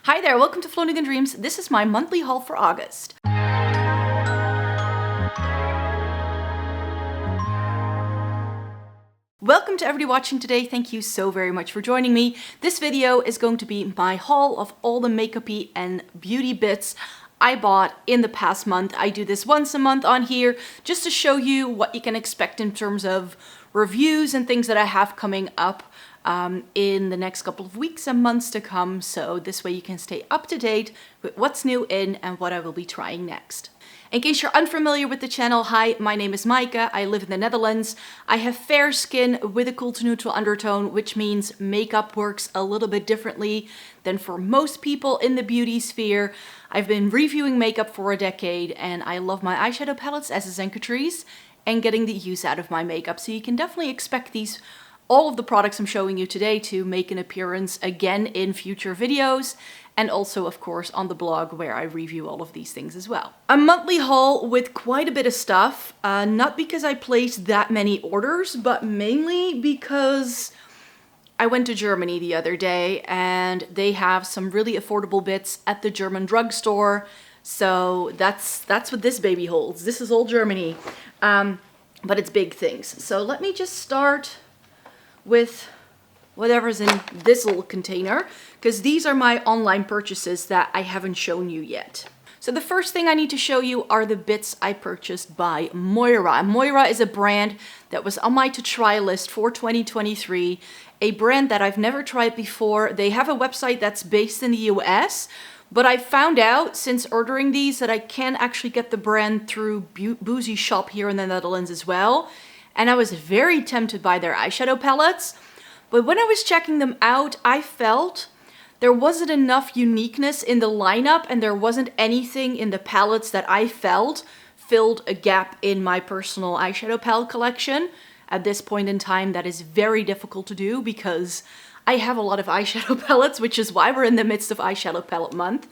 Hi there, welcome to Floating in Dreams. This is my monthly haul for August. Welcome to everybody watching today. Thank you so very much for joining me. This video is going to be my haul of all the makeup-y and beauty bits I bought in the past month. I do this once a month on here just to show you what you can expect in terms of reviews and things that I have coming up in the next couple of weeks and months to come. So this way you can stay up to date with what's new in and what I will be trying next. In case you're unfamiliar with the channel, hi, my name is Maaike. I live in the Netherlands. I have fair skin with a cool to neutral undertone, which means makeup works a little bit differently than for most people in the beauty sphere. I've been reviewing makeup for a decade and I love my eyeshadow palettes, as is Catrice, and getting the use out of my makeup. So you can definitely expect all of the products I'm showing you today to make an appearance again in future videos, and also of course on the blog where I review all of these things as well. A monthly haul with quite a bit of stuff, not because I placed that many orders, but mainly because I went to Germany the other day and they have some really affordable bits at the German drugstore. So that's what this baby holds. This is all Germany, but it's big things. So let me just start with whatever's in this little container, because these are my online purchases that I haven't shown you yet. So the first thing I need to show you are the bits I purchased by Moira. Moira is a brand that was on my to try list for 2023, a brand that I've never tried before. They have a website that's based in the US, but I found out since ordering these that I can actually get the brand through Boozy Shop here in the Netherlands as well. And I was very tempted by their eyeshadow palettes. But when I was checking them out, I felt there wasn't enough uniqueness in the lineup and there wasn't anything in the palettes that I felt filled a gap in my personal eyeshadow palette collection. At this point in time, that is very difficult to do because I have a lot of eyeshadow palettes, which is why we're in the midst of eyeshadow palette month.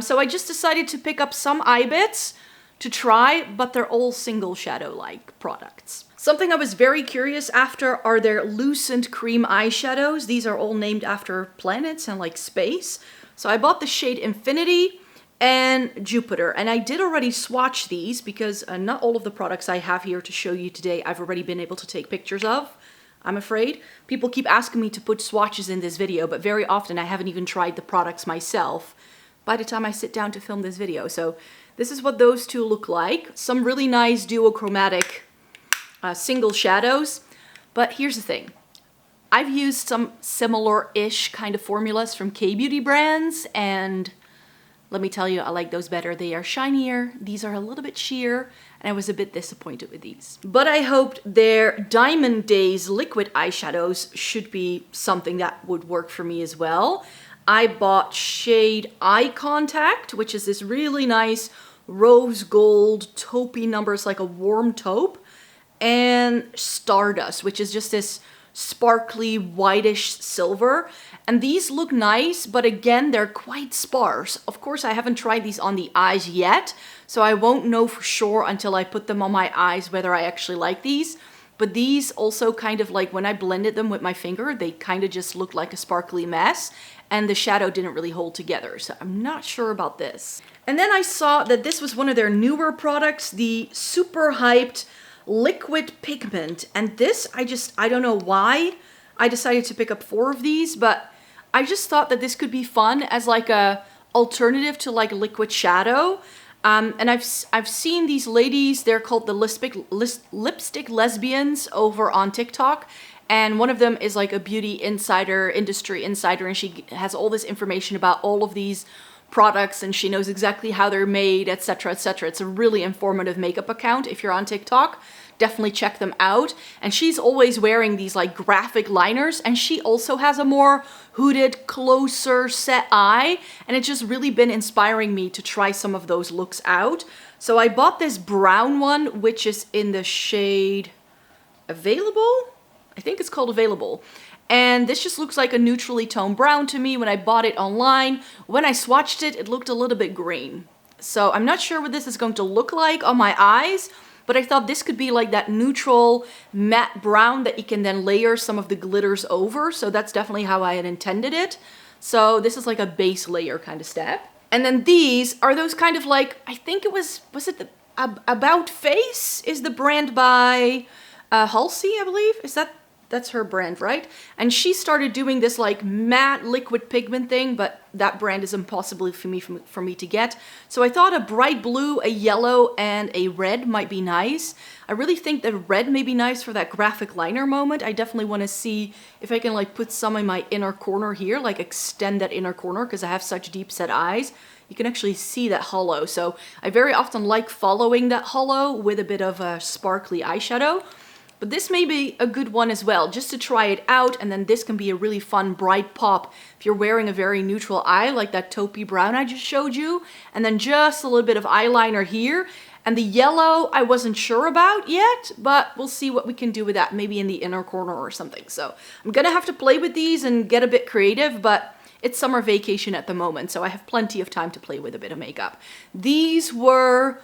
So I just decided to pick up some eye bits to try, but they're all single shadow-like products. Something I was very curious after are their Lucent cream eyeshadows. These are all named after planets and like space. So I bought the shade Infinity and Jupiter, and I did already swatch these because not all of the products I have here to show you today I've already been able to take pictures of, I'm afraid. People keep asking me to put swatches in this video, but very often I haven't even tried the products myself by the time I sit down to film this video. So this is what those two look like. Some really nice duochromatic single shadows. But here's the thing. I've used some similar-ish kind of formulas from K-beauty brands, and let me tell you, I like those better. They are shinier, these are a little bit sheer, and I was a bit disappointed with these. But I hoped their Diamond Daze liquid eyeshadows should be something that would work for me as well. I bought shade Eye Contact, which is this really nice rose gold taupey number. It's like a warm taupe. And Stardust, which is just this sparkly whitish silver. And these look nice, but again, they're quite sparse. Of course, I haven't tried these on the eyes yet, so I won't know for sure until I put them on my eyes whether I actually like these. But these also kind of like, when I blended them with my finger, they kind of just looked like a sparkly mess, and the shadow didn't really hold together. So I'm not sure about this. And then I saw that this was one of their newer products, the super hyped liquid pigment. And this, I don't know why I decided to pick up 4 of these, but I just thought that this could be fun as like a alternative to like liquid shadow. And I've seen these ladies, they're called the lipstick lesbians over on TikTok. And one of them is like a beauty insider, industry insider, and she has all this information about all of these products and she knows exactly how they're made, etc., etc. It's a really informative makeup account. If you're on TikTok, definitely check them out. And she's always wearing these like graphic liners, and she also has a more hooded, closer set eye, and it's just really been inspiring me to try some of those looks out. So I bought this brown one, which is in the shade Available. I think it's called Available. And this just looks like a neutrally toned brown to me when I bought it online. When I swatched it, it looked a little bit green. So I'm not sure what this is going to look like on my eyes, but I thought this could be like that neutral matte brown that you can then layer some of the glitters over. So that's definitely how I had intended it. So this is like a base layer kind of step. And then these are those kind of like, I think it was it the About Face is the brand by Halsey, I believe. That's her brand, right? And she started doing this like matte liquid pigment thing, but that brand is impossible for me to get. So I thought a bright blue, a yellow, and a red might be nice. I really think that red may be nice for that graphic liner moment. I definitely want to see if I can like put some in my inner corner here, like extend that inner corner because I have such deep set eyes. You can actually see that hollow. So I very often like following that hollow with a bit of a sparkly eyeshadow. But this may be a good one as well, just to try it out, and then this can be a really fun, bright pop if you're wearing a very neutral eye, like that taupey brown I just showed you, and then just a little bit of eyeliner here. And the yellow I wasn't sure about yet, but we'll see what we can do with that, maybe in the inner corner or something. So I'm gonna have to play with these and get a bit creative, but it's summer vacation at the moment, so I have plenty of time to play with a bit of makeup. These were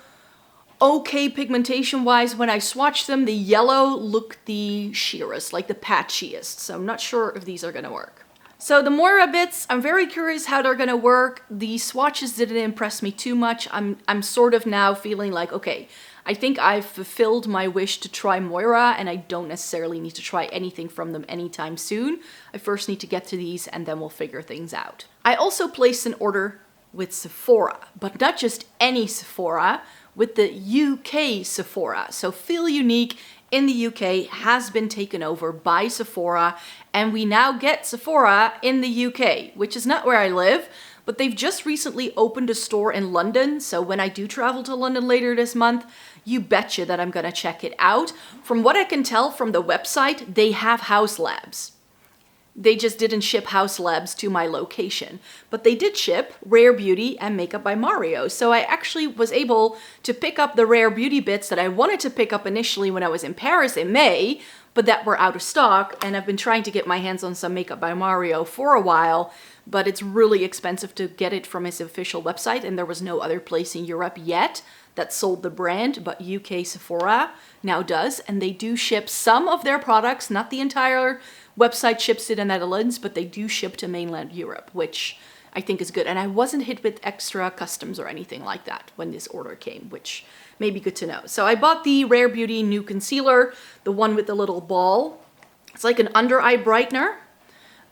okay pigmentation wise. When I swatched them, the yellow looked the sheerest, like the patchiest. So I'm not sure if these are gonna work. So the Moira bits, I'm very curious how they're gonna work. The swatches didn't impress me too much. I'm sort of now feeling like, okay, I think I've fulfilled my wish to try Moira, and I don't necessarily need to try anything from them anytime soon. I first need to get to these and then we'll figure things out. I also placed an order with Sephora, but not just any Sephora, with the UK Sephora. So Feel Unique in the UK has been taken over by Sephora, and we now get Sephora in the UK, which is not where I live, but they've just recently opened a store in London. So when I do travel to London later this month, you betcha that I'm gonna check it out. From what I can tell from the website, they have house labs. They just didn't ship house labs to my location, but they did ship Rare Beauty and Makeup by Mario. So I actually was able to pick up the Rare Beauty bits that I wanted to pick up initially when I was in Paris in May, but that were out of stock. And I've been trying to get my hands on some Makeup by Mario for a while, but it's really expensive to get it from his official website. And there was no other place in Europe yet that sold the brand, but UK Sephora now does. And they do ship some of their products, not the entire website ships to the Netherlands, but they do ship to mainland Europe, which I think is good. And I wasn't hit with extra customs or anything like that when this order came, which may be good to know. So I bought the Rare Beauty new concealer, the one with the little ball. It's like an under eye brightener.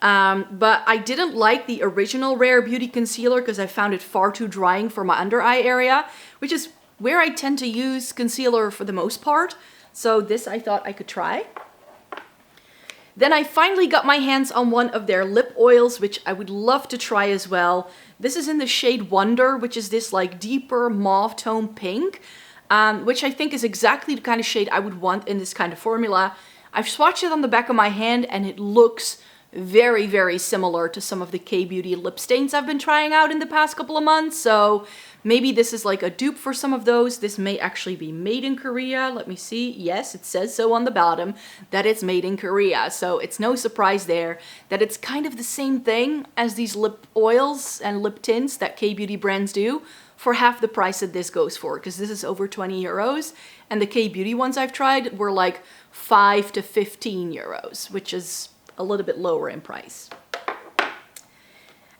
But I didn't like the original Rare Beauty concealer because I found it far too drying for my under eye area, which is where I tend to use concealer for the most part. So this I thought I could try. Then I finally got my hands on one of their lip oils, which I would love to try as well. This is in the shade Wonder, which is this like deeper mauve tone pink, which I think is exactly the kind of shade I would want in this kind of formula. I've swatched it on the back of my hand and it looks very, very similar to some of the K-Beauty lip stains I've been trying out in the past couple of months. So maybe this is like a dupe for some of those. This may actually be made in Korea. Let me see. Yes, it says so on the bottom that it's made in Korea. So it's no surprise there that it's kind of the same thing as these lip oils and lip tints that K-Beauty brands do for half the price that this goes for, because this is over 20 euros. And the K-Beauty ones I've tried were like 5 to 15 euros, which is a little bit lower in price. And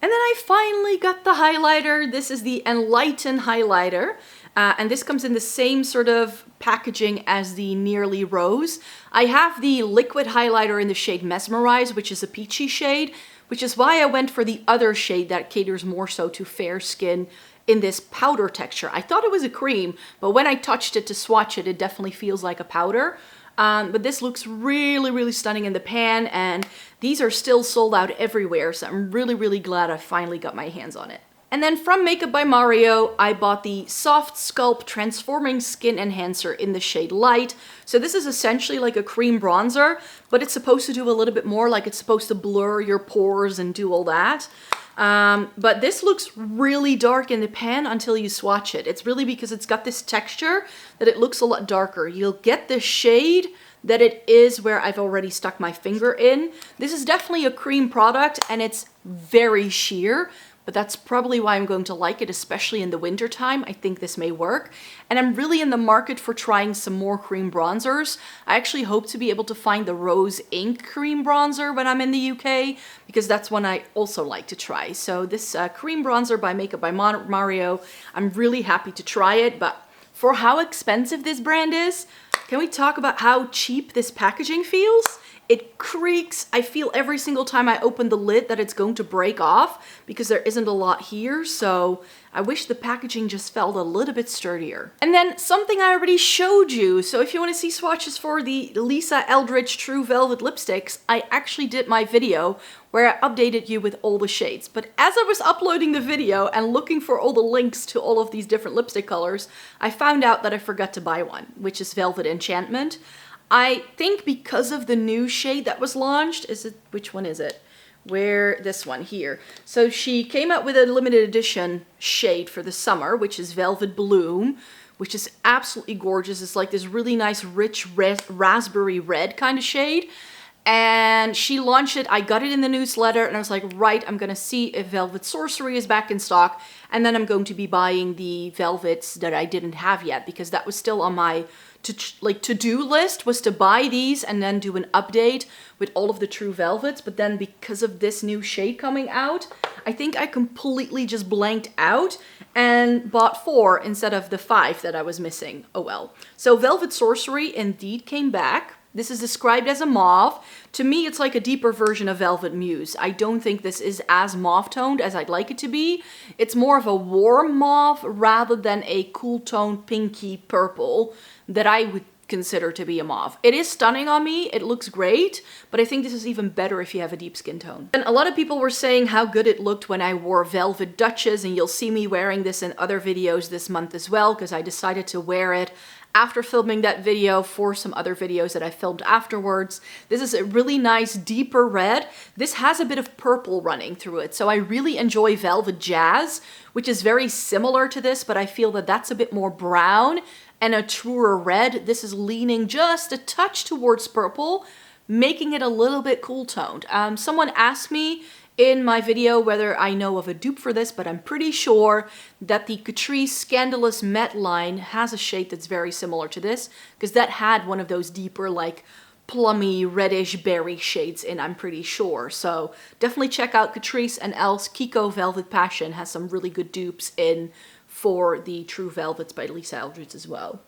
then I finally got the highlighter. This is the Enlighten highlighter. And this comes in the same sort of packaging as the Nearly Rose. I have the liquid highlighter in the shade Mesmerize, which is a peachy shade, which is why I went for the other shade that caters more so to fair skin in this powder texture. I thought it was a cream, but when I touched it to swatch it, it definitely feels like a powder. But this looks really, really stunning in the pan, and these are still sold out everywhere, so I'm really, really glad I finally got my hands on it. And then from Makeup by Mario, I bought the Soft Sculpt Transforming Skin Enhancer in the shade Light. So this is essentially like a cream bronzer, but it's supposed to do a little bit more, like it's supposed to blur your pores and do all that. But this looks really dark in the pan until you swatch it. It's really because it's got this texture that it looks a lot darker. You'll get the shade that it is where I've already stuck my finger in. This is definitely a cream product and it's very sheer, but that's probably why I'm going to like it, especially in the winter time. I think this may work. And I'm really in the market for trying some more cream bronzers. I actually hope to be able to find the Rose Ink cream bronzer when I'm in the UK, because that's one I also like to try. So this cream bronzer by Makeup by Mario, I'm really happy to try it, but for how expensive this brand is, can we talk about how cheap this packaging feels? It creaks. I feel every single time I open the lid that it's going to break off because there isn't a lot here. So I wish the packaging just felt a little bit sturdier. And then something I already showed you. So if you want to see swatches for the Lisa Eldridge True Velvet lipsticks, I actually did my video where I updated you with all the shades. But as I was uploading the video and looking for all the links to all of these different lipstick colors, I found out that I forgot to buy one, which is Velvet Enchantment. I think because of the new shade that was launched, which one is it? This one here. So she came out with a limited edition shade for the summer, which is Velvet Bloom, which is absolutely gorgeous. It's like this really nice, rich raspberry red kind of shade. And she launched it, I got it in the newsletter, and I was like, right, I'm gonna see if Velvet Sorcery is back in stock, and then I'm going to be buying the velvets that I didn't have yet, because that was still on my to-do list, was to buy these and then do an update with all of the true velvets. But then because of this new shade coming out, I think I completely just blanked out and bought 4 instead of the 5 that I was missing. Oh well. So Velvet Sorcery indeed came back. This is described as a mauve. To me, it's like a deeper version of Velvet Muse. I don't think this is as mauve toned as I'd like it to be. It's more of a warm mauve rather than a cool toned pinky purple that I would consider to be a mauve. It is stunning on me, it looks great, but I think this is even better if you have a deep skin tone. And a lot of people were saying how good it looked when I wore Velvet Duchess, and you'll see me wearing this in other videos this month as well, because I decided to wear it after filming that video for some other videos that I filmed afterwards. This is a really nice deeper red. This has a bit of purple running through it, so I really enjoy Velvet Jazz, which is very similar to this, but I feel that that's a bit more brown and a truer red. This is leaning just a touch towards purple, making it a little bit cool toned. Someone asked me in my video whether I know of a dupe for this, but I'm pretty sure that the Catrice Scandalous Matte line has a shade that's very similar to this, because that had one of those deeper, like, plummy, reddish berry shades in, I'm pretty sure. So definitely check out Catrice, and else Kiko Velvet Passion has some really good dupes in for the True Velvets by Lisa Eldridge as well.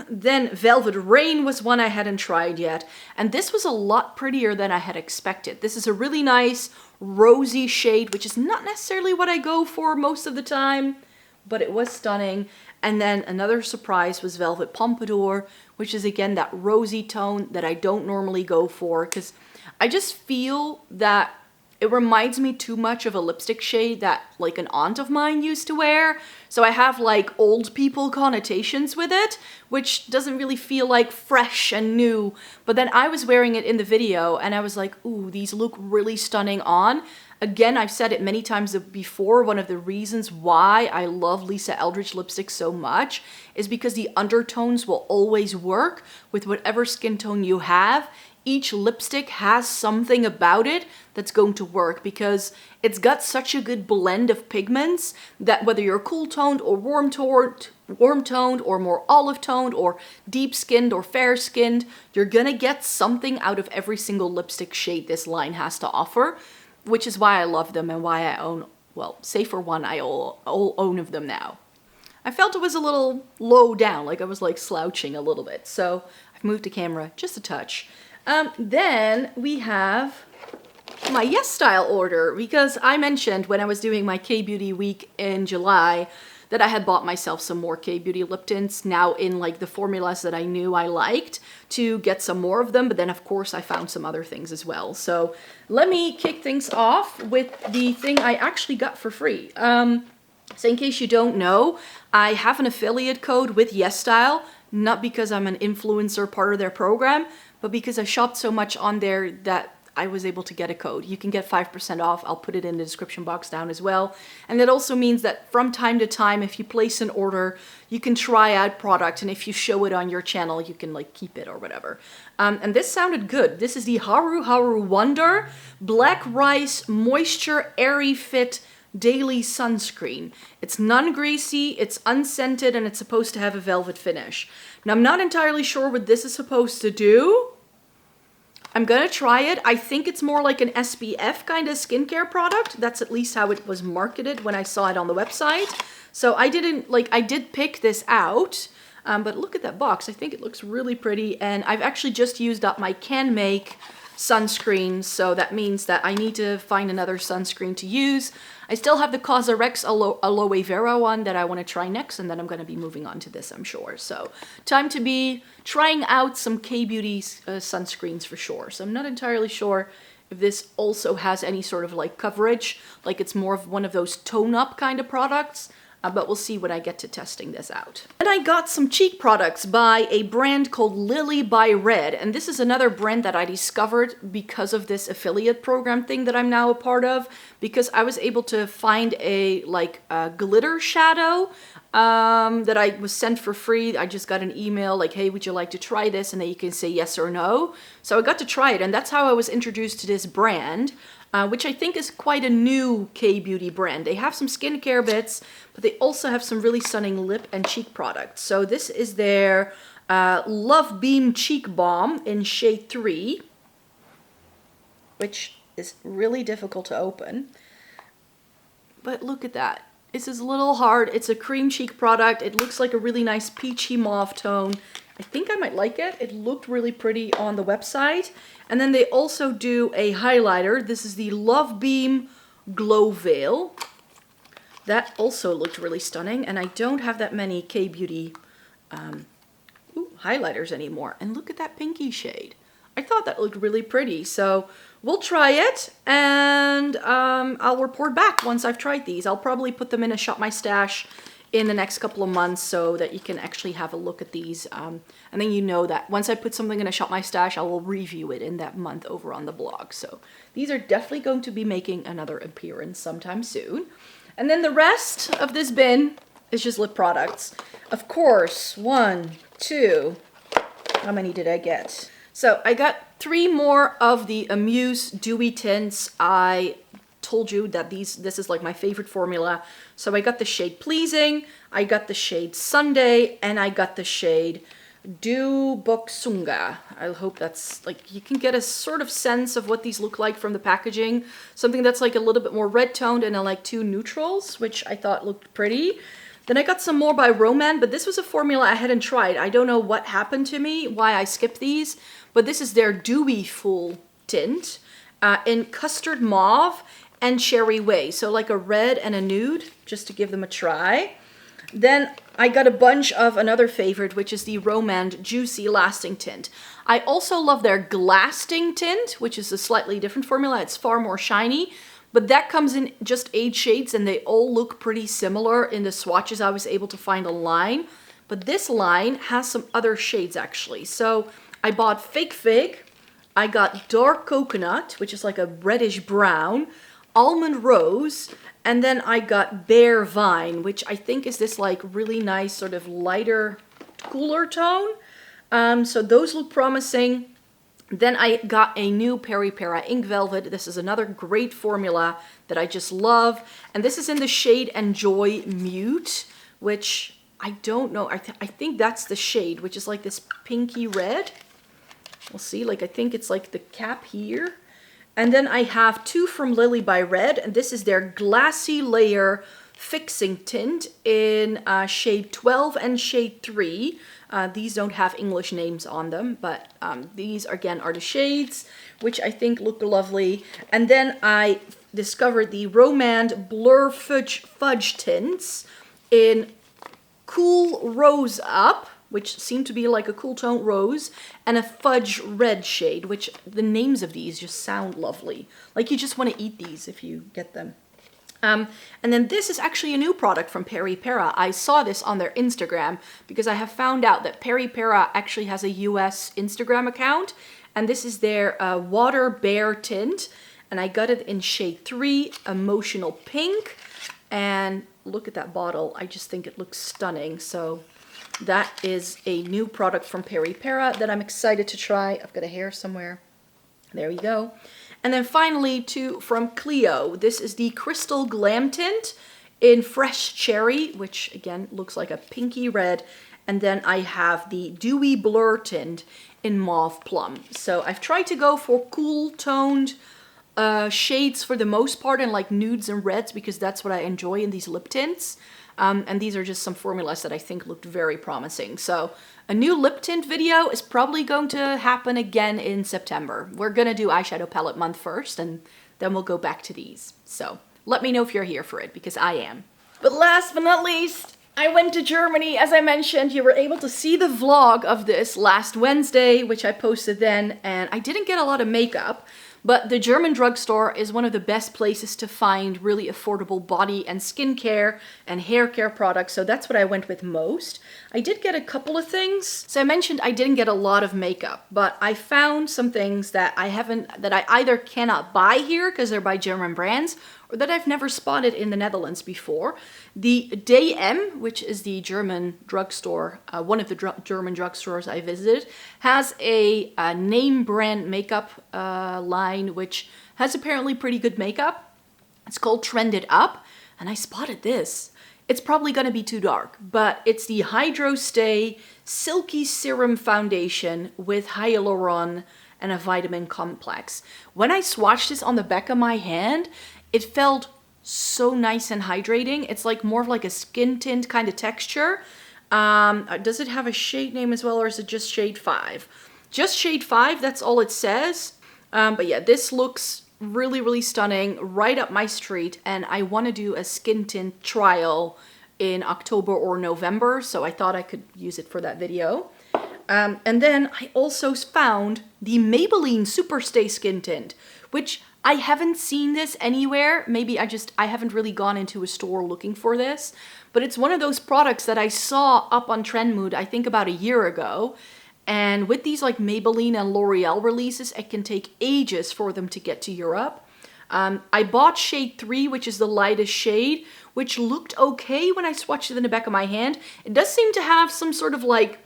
Then Velvet Rain was one I hadn't tried yet, and this was a lot prettier than I had expected. This is a really nice rosy shade, which is not necessarily what I go for most of the time, but it was stunning. And then another surprise was Velvet Pompadour, which is again that rosy tone that I don't normally go for, because I just feel that it reminds me too much of a lipstick shade that like an aunt of mine used to wear. So I have like old people connotations with it, which doesn't really feel like fresh and new. But then I was wearing it in the video and I was like, ooh, these look really stunning on. Again, I've said it many times before, one of the reasons why I love Lisa Eldridge lipstick so much is because the undertones will always work with whatever skin tone you have. Each lipstick has something about it that's going to work because it's got such a good blend of pigments that whether you're cool toned or warm toned or more olive toned or deep skinned or fair skinned, you're gonna get something out of every single lipstick shade this line has to offer, which is why I love them and why I own, well, say for one, I all own of them now. I felt it was a little low down, like I was like slouching a little bit, so I've moved the camera just a touch. Then we have my Yesstyle order, because I mentioned when I was doing my K-Beauty week in July that I had bought myself some more K-Beauty lip tints, now in like the formulas that I knew I liked, to get some more of them, but then of course I found some other things as well. So let me kick things off with the thing I actually got for free. So in case you don't know, I have an affiliate code with Yesstyle, not because I'm an influencer part of their program, but because I shopped so much on there that I was able to get a code. You can get 5% off. I'll put it in the description box down as well. And that also means that from time to time, if you place an order, you can try out product, and if you show it on your channel, you can like keep it or whatever. And this sounded good. This is the Haru Haru Wonder Black Rice Moisture Airy Fit daily sunscreen. It's non-greasy, it's unscented, and it's supposed to have a velvet finish. Now, I'm not entirely sure what this is supposed to do. I'm gonna try it. I think it's more like an SPF kind of skincare product. That's at least how it was marketed when I saw it on the website. So I did pick this out, but look at that box. I think it looks really pretty, and I've actually just used up my Can Make sunscreen, so that means that I need to find another sunscreen to use. I still have the Cosrx Aloe Vera one that I want to try next, and then I'm going to be moving on to this, I'm sure. So time to be trying out some K-Beauty sunscreens for sure. So I'm not entirely sure if this also has any sort of like coverage, like it's more of one of those tone-up kind of products. But we'll see when I get to testing this out. And I got some cheek products by a brand called Lily by Red. And this is another brand that I discovered because of this affiliate program thing that I'm now a part of. Because I was able to find a glitter shadow that I was sent for free. I just got an email like, hey, would you like to try this? And then you can say yes or no. So I got to try it, and that's how I was introduced to this brand. Which I think is quite a new K-Beauty brand. They have some skincare bits, but they also have some really stunning lip and cheek products. So this is their Love Beam Cheek Balm in shade 3, which is really difficult to open. But look at that. This is a little hard. It's a cream cheek product. It looks like a really nice peachy mauve tone. I think I might like it. It looked really pretty on the website. And then they also do a highlighter. This is the Love Beam Glow Veil. That also looked really stunning. And I don't have that many K-Beauty highlighters anymore. And look at that pinky shade. I thought that looked really pretty. So we'll try it, and I'll report back once I've tried these. I'll probably put them in a Shop My Stash in the next couple of months so that you can actually have a look at these. And then you know that once I put something in a Shop My Stash, I will review it in that month over on the blog. So these are definitely going to be making another appearance sometime soon. And then the rest of this bin is just lip products. Of course, 1, 2, how many did I get? So I got 3 more of the Amuse Dewy Tints. I told you that this is like my favorite formula. So I got the shade Pleasing, I got the shade Sunday, and I got the shade Du Boksunga. I hope that's like, you can get a sort of sense of what these look like from the packaging. Something that's like a little bit more red toned, and I like 2 neutrals, which I thought looked pretty. Then I got some more by Roman, but this was a formula I hadn't tried. I don't know what happened to me, why I skipped these, but this is their Dewy Full Tint in Custard Mauve and Cherry Way. So like a red and a nude, just to give them a try. Then I got a bunch of another favorite, which is the Roman Juicy Lasting Tint. I also love their Glasting Tint, which is a slightly different formula. It's far more shiny. But that comes in just 8 shades, and they all look pretty similar in the swatches I was able to find online. But this line has some other shades actually. So I bought Fake Fig, I got Dark Coconut, which is like a reddish brown, Almond Rose, and then I got Bare Vine, which I think is this like really nice sort of lighter, cooler tone. So those look promising. Then I got a new Peri Para Ink Velvet. This is another great formula that I just love. And this is in the shade Enjoy Mute, which I don't know. I think that's the shade, which is like this pinky red. We'll see, like I think it's like the cap here. And then I have 2 from Lily by Red, and this is their Glassy Layer Fixing Tint in shade 12 and shade 3. These don't have English names on them, but these again are the shades, which I think look lovely. And then I discovered the Romand Blur Fudge Tints in Cool Rose Up, which seem to be like a cool tone rose, and a Fudge Red shade, which the names of these just sound lovely. Like you just want to eat these if you get them. And then this is actually a new product from Peri Para. I saw this on their Instagram because I have found out that Peri Para actually has a US Instagram account, and this is their Water Bear Tint, and I got it in shade 3, Emotional Pink, and look at that bottle. I just think it looks stunning. So that is a new product from Peri Para that I'm excited to try. I've got a hair somewhere. There we go. And then finally two from Clio. This is the Crystal Glam Tint in Fresh Cherry, which again looks like a pinky red. And then I have the Dewy Blur Tint in Mauve Plum. So I've tried to go for cool toned shades for the most part, and like nudes and reds, because that's what I enjoy in these lip tints. And these are just some formulas that I think looked very promising. So a new lip tint video is probably going to happen again in September. We're gonna do eyeshadow palette month first, and then we'll go back to these. So let me know if you're here for it, because I am. But last but not least, I went to Germany. As I mentioned, you were able to see the vlog of this last Wednesday, which I posted then, and I didn't get a lot of makeup. But the German drugstore is one of the best places to find really affordable body and skincare and hair care products, so that's what I went with most. I did get a couple of things. So I mentioned I didn't get a lot of makeup, but I found some things that I either cannot buy here because they're by German brands, or that I've never spotted in the Netherlands before. The DM, which is the German drugstore, one of the German drugstores I visited, has a name brand makeup line, which has apparently pretty good makeup. It's called Trended Up, and I spotted this. It's probably gonna be too dark, but it's the Hydro Stay Silky Serum Foundation with hyaluron and a vitamin complex. When I swatched this on the back of my hand, it felt so nice and hydrating. It's like more of like a skin tint kind of texture. Does it have a shade name as well, or is it just shade 5? Just shade 5, that's all it says. But yeah, this looks really, really stunning, right up my street. And I want to do a skin tint trial in October or November, so I thought I could use it for that video. And then I also found the Maybelline Superstay Skin Tint, which I haven't seen this anywhere. Maybe I haven't really gone into a store looking for this, but it's one of those products that I saw up on Trendmood, I think about a year ago. And with these like Maybelline and L'Oreal releases, it can take ages for them to get to Europe. I bought shade 3, which is the lightest shade, which looked okay when I swatched it in the back of my hand. It does seem to have some sort of like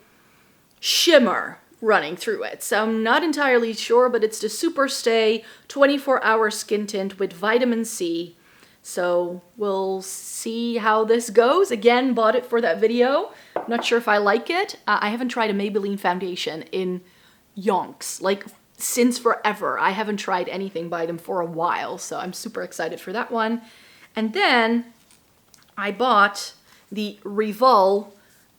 shimmer running through it, so I'm not entirely sure, but it's the Superstay 24-hour skin tint with vitamin C. So we'll see how this goes. Again, bought it for that video. Not sure if I like it. I haven't tried a Maybelline foundation in yonks, like since forever. I haven't tried anything by them for a while, so I'm super excited for that one. And then I bought the Revol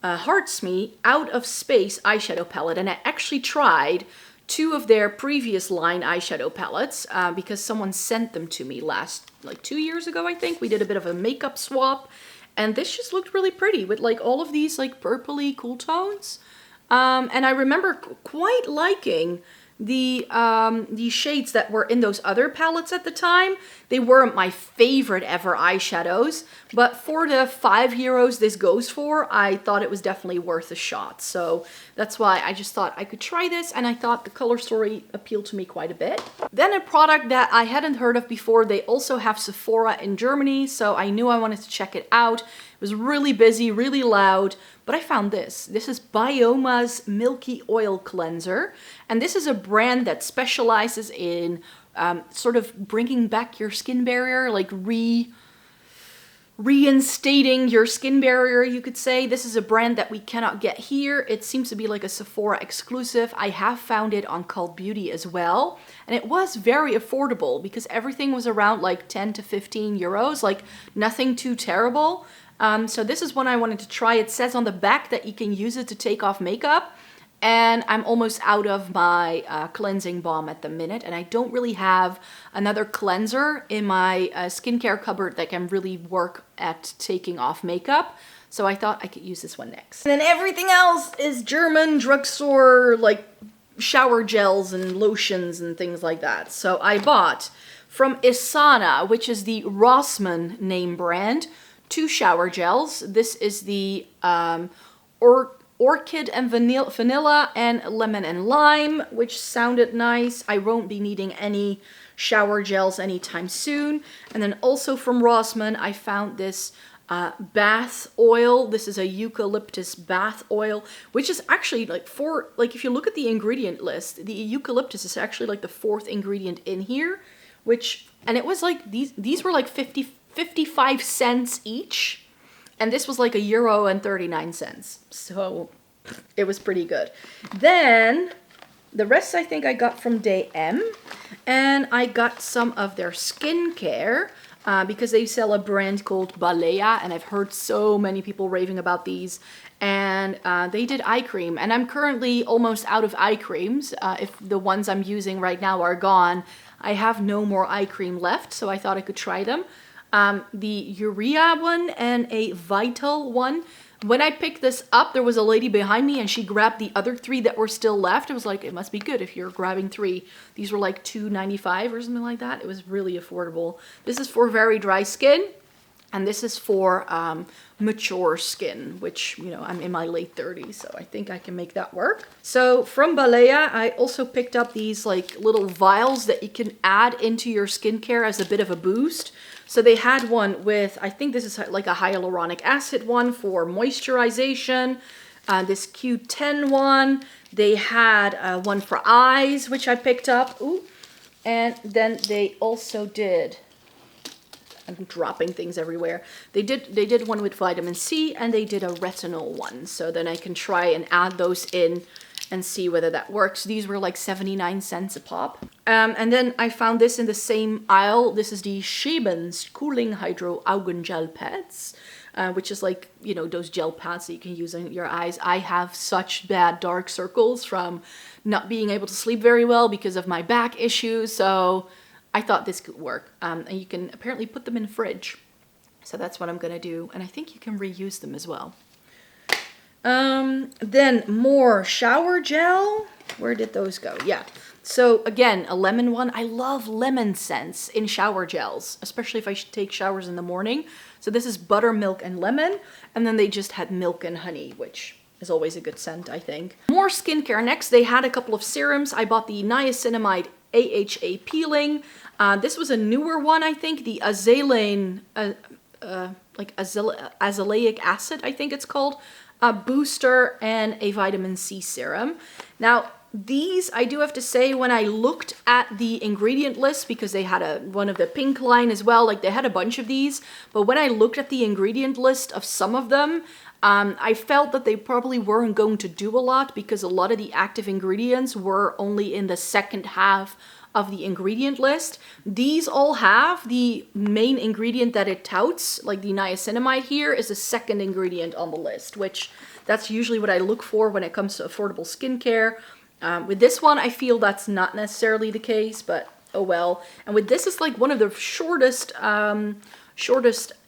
Hearts Me Out of Space eyeshadow palette, and I actually tried 2 of their previous line eyeshadow palettes because someone sent them to me like 2 years ago, I think. We did a bit of a makeup swap, and this just looked really pretty with like all of these like purpley cool tones. And I remember quite liking the shades that were in those other palettes at the time. They weren't my favorite ever eyeshadows, but for the €5 this goes for, I thought it was definitely worth a shot. So that's why I just thought I could try this, and I thought the color story appealed to me quite a bit. Then a product that I hadn't heard of before, they also have Sephora in Germany, so I knew I wanted to check it out. It was really busy, really loud, but I found this. This is Bioma's Milky Oil Cleanser, and this is a brand that specializes in sort of bringing back your skin barrier, like reinstating your skin barrier, you could say. This is a brand that we cannot get here. It seems to be like a Sephora exclusive. I have found it on Cult Beauty as well, and it was very affordable because everything was around like 10 to 15 euros, like nothing too terrible. So this is one I wanted to try. It says on the back that you can use it to take off makeup, and I'm almost out of my cleansing balm at the minute, and I don't really have another cleanser in my skincare cupboard that can really work at taking off makeup. So I thought I could use this one next. And then everything else is German drugstore, like shower gels and lotions and things like that. So I bought from Isana, which is the Rossmann name brand, 2 shower gels. This is the Orchid and Vanilla and Lemon and Lime, which sounded nice. I won't be needing any shower gels anytime soon. And then also from Rossmann, I found this bath oil. This is a eucalyptus bath oil, which is actually like if you look at the ingredient list, the eucalyptus is actually like the 4th ingredient in here, and it was like, these were like 55 cents each. And this was like €1.39. So it was pretty good. Then the rest I think I got from Day M, and I got some of their skincare. Because they sell a brand called Balea, and I've heard so many people raving about these. And they did eye cream, and I'm currently almost out of eye creams. If the ones I'm using right now are gone, I have no more eye cream left, so I thought I could try them. The Urea one and a Vital one. When I picked this up, there was a lady behind me and she grabbed the other 3 that were still left. It was like, it must be good if you're grabbing 3. These were like $2.95 or something like that. It was really affordable. This is for very dry skin, and this is for mature skin, which, you know, I'm in my late 30s, so I think I can make that work. So from Balea, I also picked up these like little vials that you can add into your skincare as a bit of a boost. So they had one with, I think this is like a hyaluronic acid one for moisturization. This Q10 one. They had one for eyes, which I picked up. Ooh. And then they also did, I'm dropping things everywhere. They did one with vitamin C, and they did a retinol one. So then I can try and add those in and see whether that works. These were like 79 cents a pop. And then I found this in the same aisle. This is the Schebens Cooling Hydro Augengel Pads, which is like, you know, those gel pads that you can use on your eyes. I have such bad dark circles from not being able to sleep very well because of my back issues. So I thought this could work. And you can apparently put them in the fridge. So that's what I'm gonna do. And I think you can reuse them as well. Then more shower gel. Where did those go? Yeah. So again, a lemon one. I love lemon scents in shower gels, especially if I take showers in the morning. So this is buttermilk and lemon. And then they just had milk and honey, which is always a good scent, I think. More skincare. Next, they had a couple of serums. I bought the niacinamide AHA peeling. This was a newer one, I think. The azalean, azelaic acid, I think it's called. A booster and a vitamin C serum. Now, these, I do have to say, when I looked at the ingredient list, because they had one of the pink line as well, like they had a bunch of these, but when I looked at the ingredient list of some of them, I felt that they probably weren't going to do a lot because a lot of the active ingredients were only in the second half of the ingredient list. These all have the main ingredient that it touts, like the niacinamide here is the second ingredient on the list, which that's usually what I look for when it comes to affordable skincare. With this one, I feel that's not necessarily the case, but oh well. And with this, it's like one of the shortest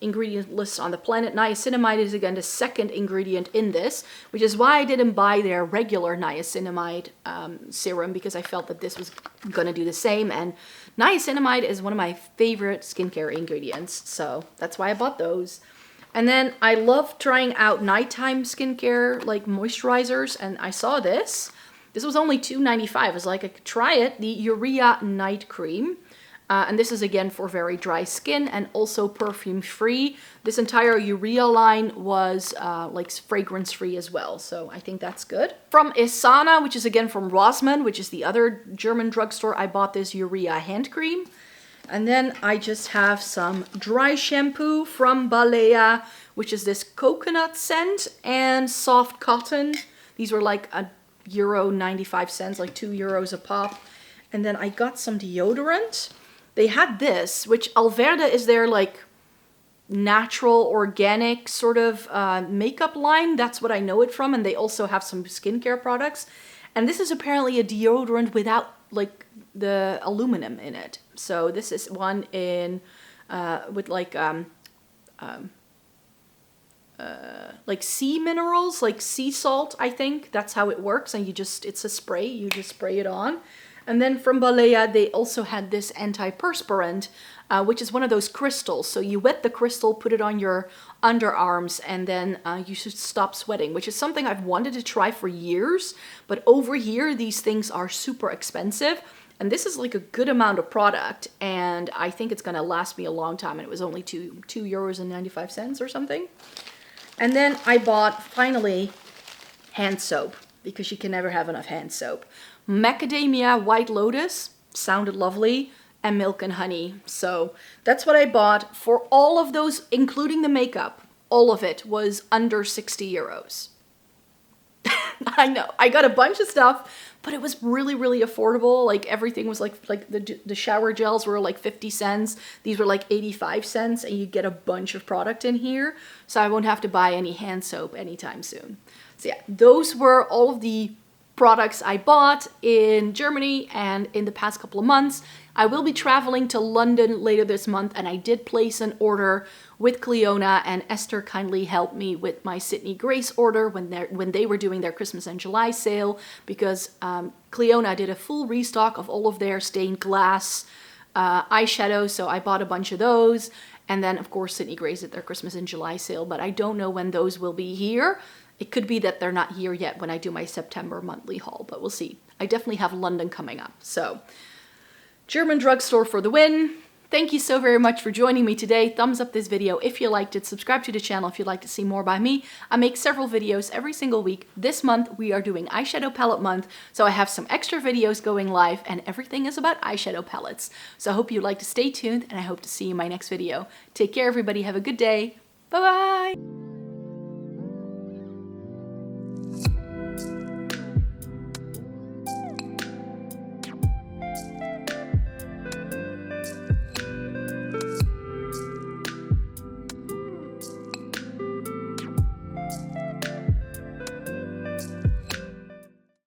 ingredient lists on the planet. Niacinamide is again the second ingredient in this, which is why I didn't buy their regular niacinamide serum, because I felt that this was gonna do the same. And niacinamide is one of my favorite skincare ingredients, so that's why I bought those. And then I love trying out nighttime skincare, like moisturizers, and I saw this. This was only $2.95. I was like, I could try it. The Urea Night Cream. And this is again for very dry skin and also perfume free. This entire Urea line was like fragrance free as well. So I think that's good. From Isana, which is again from Rossmann, which is the other German drugstore, I bought this Urea hand cream. And then I just have some dry shampoo from Balea, which is this coconut scent and soft cotton. These were like €1.95, like €2 a pop. And then I got some deodorant. They had this, which Alverde is their like natural, organic sort of makeup line. That's what I know it from. And they also have some skincare products. And this is apparently a deodorant without like the aluminum in it. So this is one in with like sea minerals, like sea salt, I think. That's how it works. And it's a spray. You just spray it on. And then from Balea, they also had this antiperspirant, which is one of those crystals. So you wet the crystal, put it on your underarms, and then you should stop sweating, which is something I've wanted to try for years. But over here, these things are super expensive. And this is like a good amount of product, and I think it's gonna last me a long time, and it was only €2.95 or something. And then I bought, finally, hand soap, because you can never have enough hand soap. Macadamia White Lotus, sounded lovely, and Milk and Honey. So that's what I bought for all of those, including the makeup. All of it was under €60. I know, I got a bunch of stuff, but it was really, really affordable. Like everything was like the shower gels were like 50 cents. These were like 85 cents, and you get a bunch of product in here. So I won't have to buy any hand soap anytime soon. So yeah, those were all of the products I bought in Germany and in the past couple of months. I will be traveling to London later this month, and I did place an order with Cleona, and Esther kindly helped me with my Sydney Grace order when they were doing their Christmas and July sale, because Cleona did a full restock of all of their stained glass eyeshadows, so I bought a bunch of those. And then of course Sydney Grace did their Christmas and July sale, but I don't know when those will be here. It could be that they're not here yet when I do my September monthly haul, but we'll see. I definitely have London coming up. So, German drugstore for the win. Thank you so very much for joining me today. Thumbs up this video if you liked it. Subscribe to the channel if you'd like to see more by me. I make several videos every single week. This month we are doing eyeshadow palette month, so I have some extra videos going live, and everything is about eyeshadow palettes. So I hope you'd like to stay tuned, and I hope to see you in my next video. Take care everybody, have a good day. Bye bye!